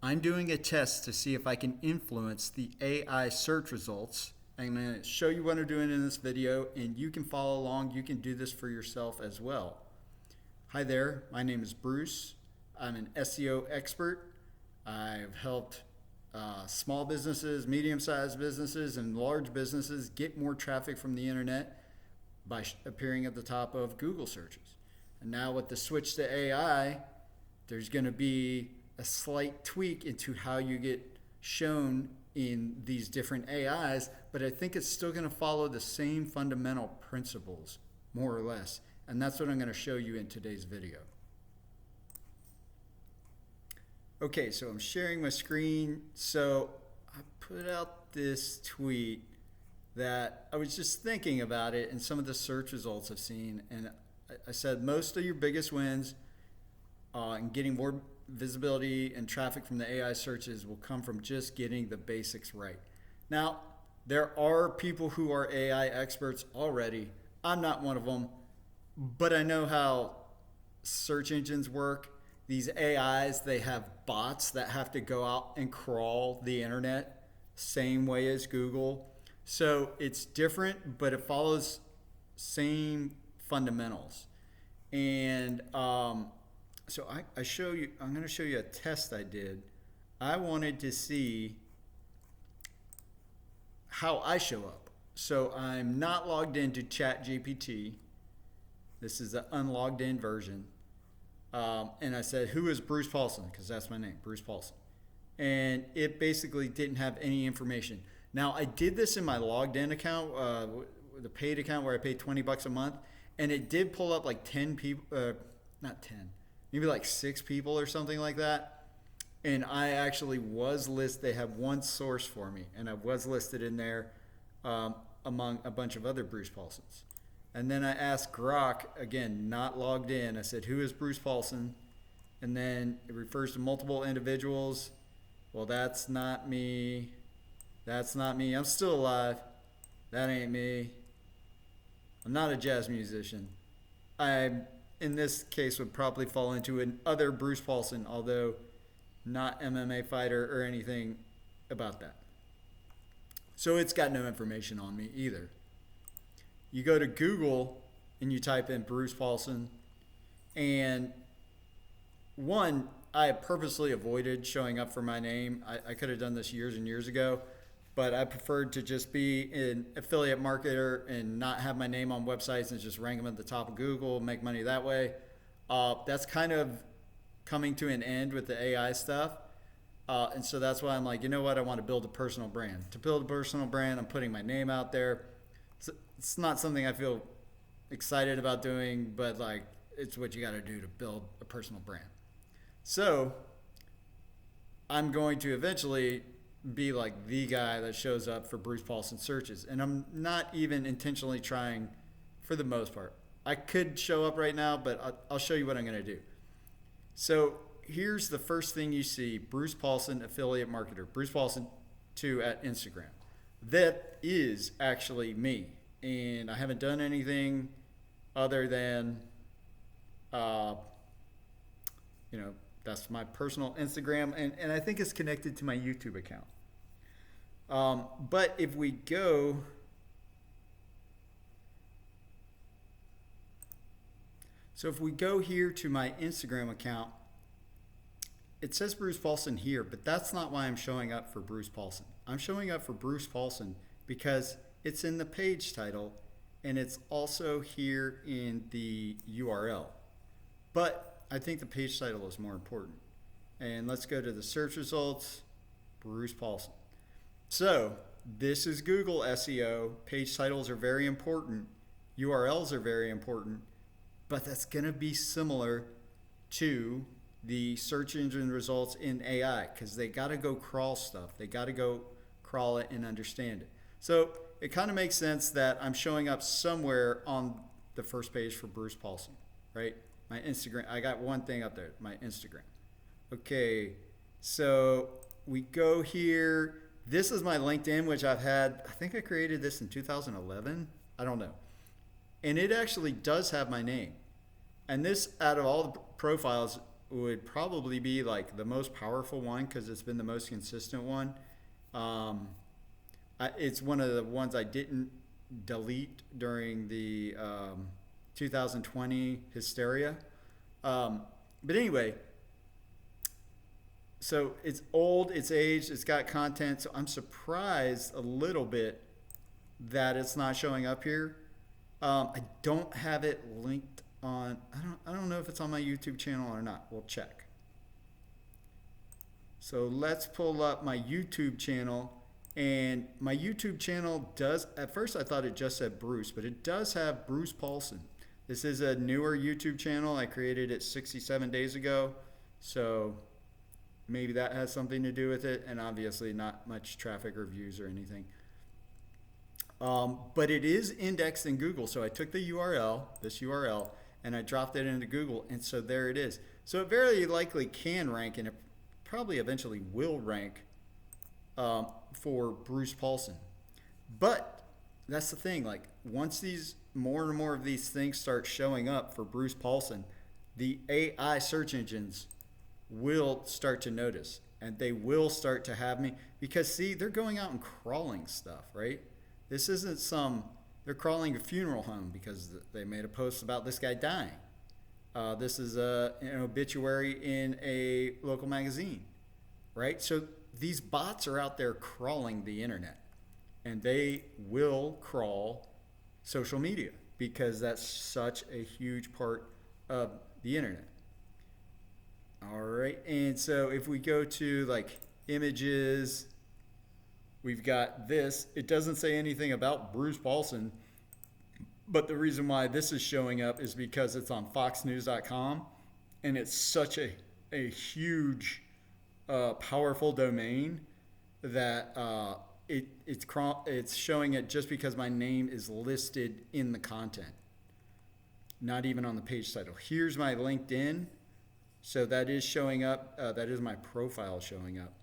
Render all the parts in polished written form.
I'm doing a test to see if I can influence the AI search results. I'm going to show you what I'm doing in this video, and you can follow along. You can do this for yourself as well. Hi there, my name is Bruce. I'm an SEO expert. I've helped small businesses, medium-sized businesses, and large businesses get more traffic from the internet by appearing at the top of Google searches. And now with the switch to AI, there's going to be a slight tweak into how you get shown in these different AIs, but I think it's still going to follow the same fundamental principles, more or less. And that's what I'm going to show you in today's video. Okay, so I'm sharing my screen. So I put out this tweet that I was just thinking about it and some of the search results I've seen. And I said most of your biggest wins in getting more visibility and traffic from the AI searches will come from just getting the basics right. Now, there are people who are AI experts already. I'm not one of them, but I know how search engines work. These AIs, they have bots that have to go out and crawl the internet, same way as Google. So it's different, but it follows same fundamentals. And so I'm going to show you a test I did. I wanted to see how I show up. So I'm not logged into ChatGPT. This is the unlogged in version. And I said, who is Bruce Paulson? Because that's my name, Bruce Paulson. And it basically didn't have any information. Now, I did this in my logged in account, the paid account where I pay $20 a month. And it did pull up like 10 people, not 10, maybe like 6 people or something like that. And I actually was listed. They have one source for me, and I was listed in there among a bunch of other Bruce Paulsons. And then I asked Grok, again, not logged in. I said, who is Bruce Paulson? And then it refers to multiple individuals. Well, that's not me. That's not me. I'm still alive. That ain't me. I'm not a jazz musician. I, in this case, would probably fall into another Bruce Paulson, although not MMA fighter or anything about that. So it's got no information on me either. You go to Google and you type in Bruce Paulson, and one, I purposely avoided showing up for my name. I could have done this years and years ago, but I preferred to just be an affiliate marketer and not have my name on websites and just rank them at the top of Google, make money that way. That's kind of coming to an end with the AI stuff. And so that's why I'm like, you know what? I want to build a personal brand. To build a personal brand, I'm putting my name out there. It's not something I feel excited about doing, but like it's what you got to do to build a personal brand. So I'm going to eventually be like the guy that shows up for Bruce Paulson searches. And I'm not even intentionally trying for the most part. I could show up right now, but I'll show you what I'm going to do. So here's the first thing you see, Bruce Paulson, affiliate marketer, Bruce Paulson 2 at Instagram. That is actually me. And I haven't done anything other than, that's my personal Instagram. And I think it's connected to my YouTube account. But if we go, here to my Instagram account, it says Bruce Paulson here, but that's not why I'm showing up for Bruce Paulson. I'm showing up for Bruce Paulson because it's in the page title and it's also here in the URL. But I think the page title is more important. And let's go to the search results, Bruce Paulson. So this is Google SEO. Page titles are very important. URLs are very important, but that's going to be similar to the search engine results in AI because they got to go crawl stuff. They got to go crawl it and understand it. So it kind of makes sense that I'm showing up somewhere on the first page for Bruce Paulson, right? My Instagram, I got one thing up there, my Instagram. Okay, so we go here. This is my LinkedIn, which I've had, I think I created this in 2011. I don't know. And it actually does have my name. And this, out of all the profiles, would probably be like the most powerful one because it's been the most consistent one. It's one of the ones I didn't delete during the 2020 hysteria. But anyway, so it's old, it's aged, it's got content. So I'm surprised a little bit that it's not showing up here. I don't have it linked on. I don't know if it's on my YouTube channel or not. We'll check. So let's pull up my YouTube channel. And my YouTube channel does, at first I thought it just said Bruce, but it does have Bruce Paulson. This is a newer YouTube channel. I created it 67 days ago. So maybe that has something to do with it. And obviously not much traffic or views or anything. But it is indexed in Google. So I took the URL, this URL, and I dropped it into Google. And so there it is. So it very likely can rank, and it probably eventually will rank for Bruce Paulson. But that's the thing, like once these more and more of these things start showing up for Bruce Paulson, the AI search engines will start to notice, and they will start to have me, because see, they're going out and crawling stuff, right? This isn't they're crawling a funeral home because they made a post about this guy dying. This is an obituary in a local magazine, right? So these bots are out there crawling the internet, and they will crawl social media because that's such a huge part of the internet. All right, and so if we go to like images, we've got this. It doesn't say anything about Bruce Paulson, but the reason why this is showing up is because it's on foxnews.com, and it's such a huge powerful domain that it's showing it just because my name is listed in the content, not even on the page title. Here's my LinkedIn, so that is showing up. That is my profile showing up,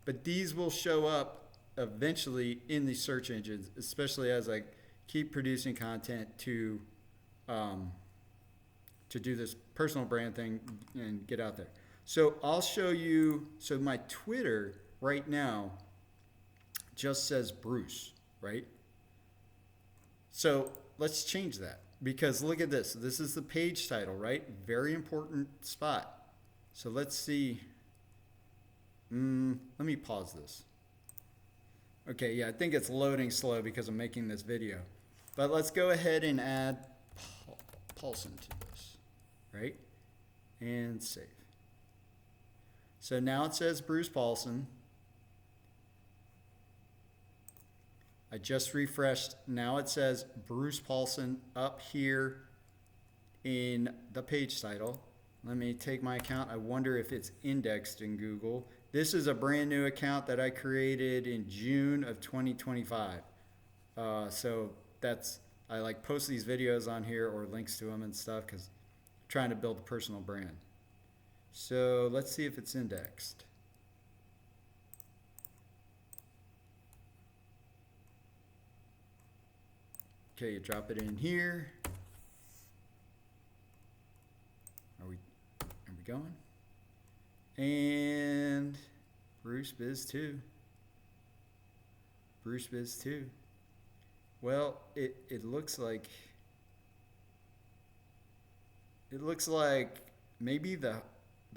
but these will show up eventually in the search engines, especially as I keep producing content to do this personal brand thing and get out there. So I'll show you, so my Twitter right now just says Bruce, right? So let's change that, because look at this. This is the page title, right? Very important spot. So let's see. Let me pause this. Okay, yeah, I think it's loading slow because I'm making this video. But let's go ahead and add Paulson to this, right? And save. So now it says Bruce Paulson. I just refreshed. Now it says Bruce Paulson up here in the page title. Let me take my account. I wonder if it's indexed in Google. This is a brand new account that I created in June of 2025. So I like post these videos on here or links to them and stuff because I'm trying to build a personal brand. So let's see if it's indexed. Okay, you drop it in here. Are we going? And Bruce Biz 2. Bruce Biz 2. Well, it looks like maybe the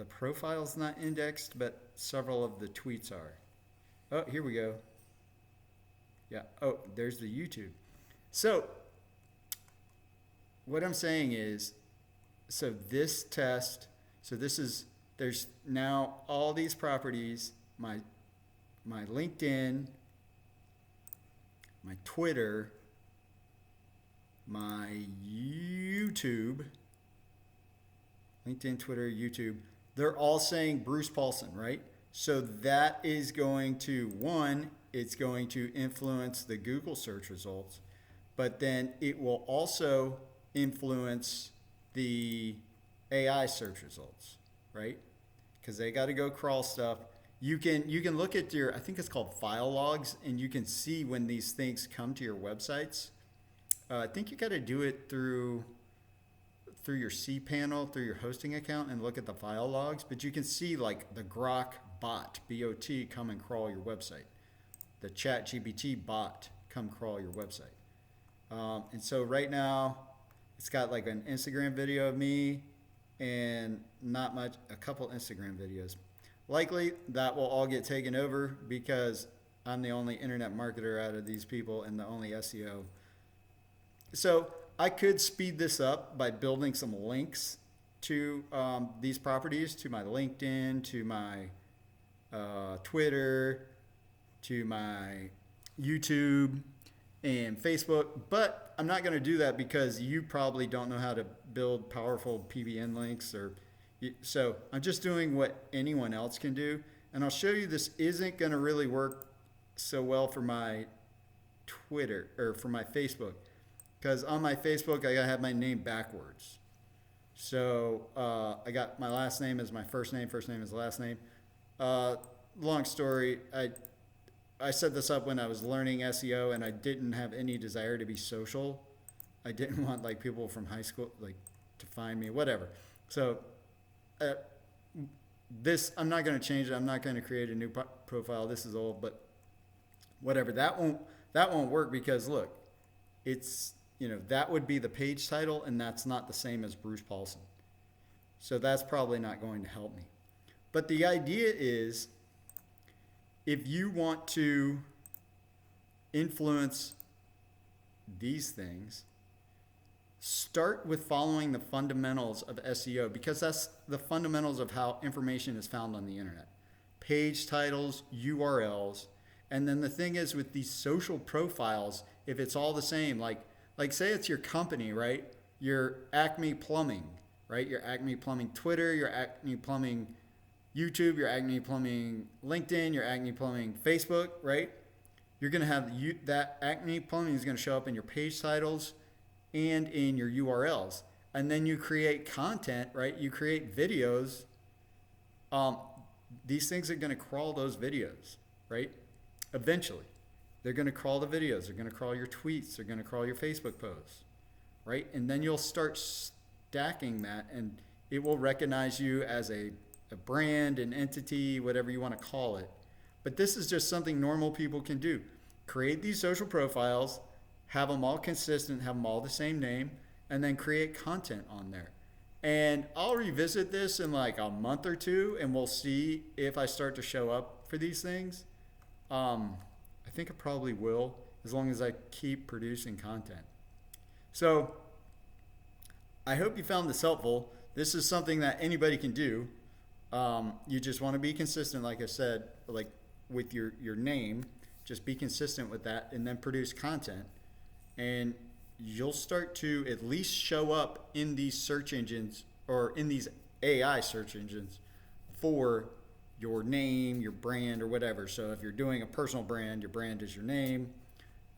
profile's not indexed, but several of the tweets are. Oh, here we go. Yeah. Oh, there's the YouTube. So what I'm saying is, so this test, there's now all these properties, my LinkedIn, my Twitter, my YouTube, LinkedIn, Twitter, YouTube, they're all saying Bruce Paulson, right? So that is going to, one, it's going to influence the Google search results, but then it will also influence the AI search results, right? Because they got to go crawl stuff. You can look at I think it's called file logs, and you can see when these things come to your websites. I think you got to do it through through your cPanel, through your hosting account, and look at the file logs, but you can see like the Grok bot, B-O-T, come and crawl your website. The ChatGPT bot come crawl your website. And so right now, it's got like an Instagram video of me and not much, a couple Instagram videos. Likely that will all get taken over because I'm the only internet marketer out of these people and the only SEO. So I could speed this up by building some links to these properties, to my LinkedIn, to my Twitter, to my YouTube and Facebook, but I'm not going to do that because you probably don't know how to build powerful PBN links, so I'm just doing what anyone else can do. And I'll show you this isn't going to really work so well for my Twitter or for my Facebook, because on my Facebook I gotta have my name backwards. So I got my last name as my first name as last name. Long story, I set this up when I was learning SEO and I didn't have any desire to be social. I didn't want like people from high school like to find me, whatever. So this, I'm not going to change it. I'm not going to create a new profile. This is old, but whatever. That won't work because look, it's, that would be the page title and that's not the same as Bruce Paulson. So that's probably not going to help me. But the idea is, if you want to influence these things, start with following the fundamentals of SEO, because that's the fundamentals of how information is found on the internet. Page titles, URLs, and then the thing is with these social profiles, if it's all the same, like say it's your company, right? Your Acme Plumbing, right? Your Acme Plumbing Twitter, your Acme Plumbing YouTube, your Acme Plumbing LinkedIn, your Acme Plumbing Facebook, right? You're going to have that Acme Plumbing is going to show up in your page titles and in your URLs. And then you create content, right? You create videos. These things are going to crawl those videos, right? Eventually. They're going to crawl the videos. They're going to crawl your tweets. They're going to crawl your Facebook posts, right? And then you'll start stacking that and it will recognize you as a brand, an entity, whatever you want to call it. But this is just something normal people can do. Create these social profiles, have them all consistent, have them all the same name, and then create content on there. And I'll revisit this in like a month or two, and we'll see if I start to show up for these things. I think I probably will, as long as I keep producing content. So I hope you found this helpful. This is something that anybody can do. You just want to be consistent, like I said, like with your name, just be consistent with that and then produce content. And you'll start to at least show up in these search engines or in these AI search engines for your name, your brand, or whatever. So if you're doing a personal brand, your brand is your name.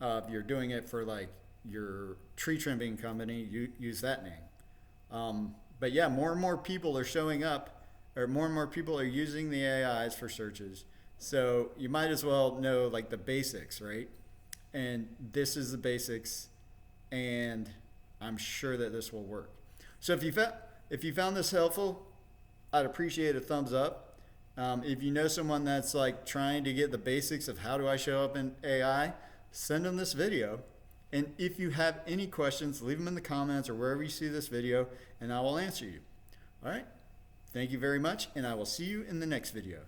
If you're doing it for like your tree trimming company, you use that name. But yeah, more and more people are showing up, or more and more people are using the AIs for searches. So you might as well know like the basics, right? And this is the basics, and I'm sure that this will work. So if you found this helpful, I'd appreciate a thumbs up. If you know someone that's like trying to get the basics of how do I show up in AI, send them this video. And if you have any questions, leave them in the comments or wherever you see this video, and I will answer you. All right. Thank you very much, and I will see you in the next video.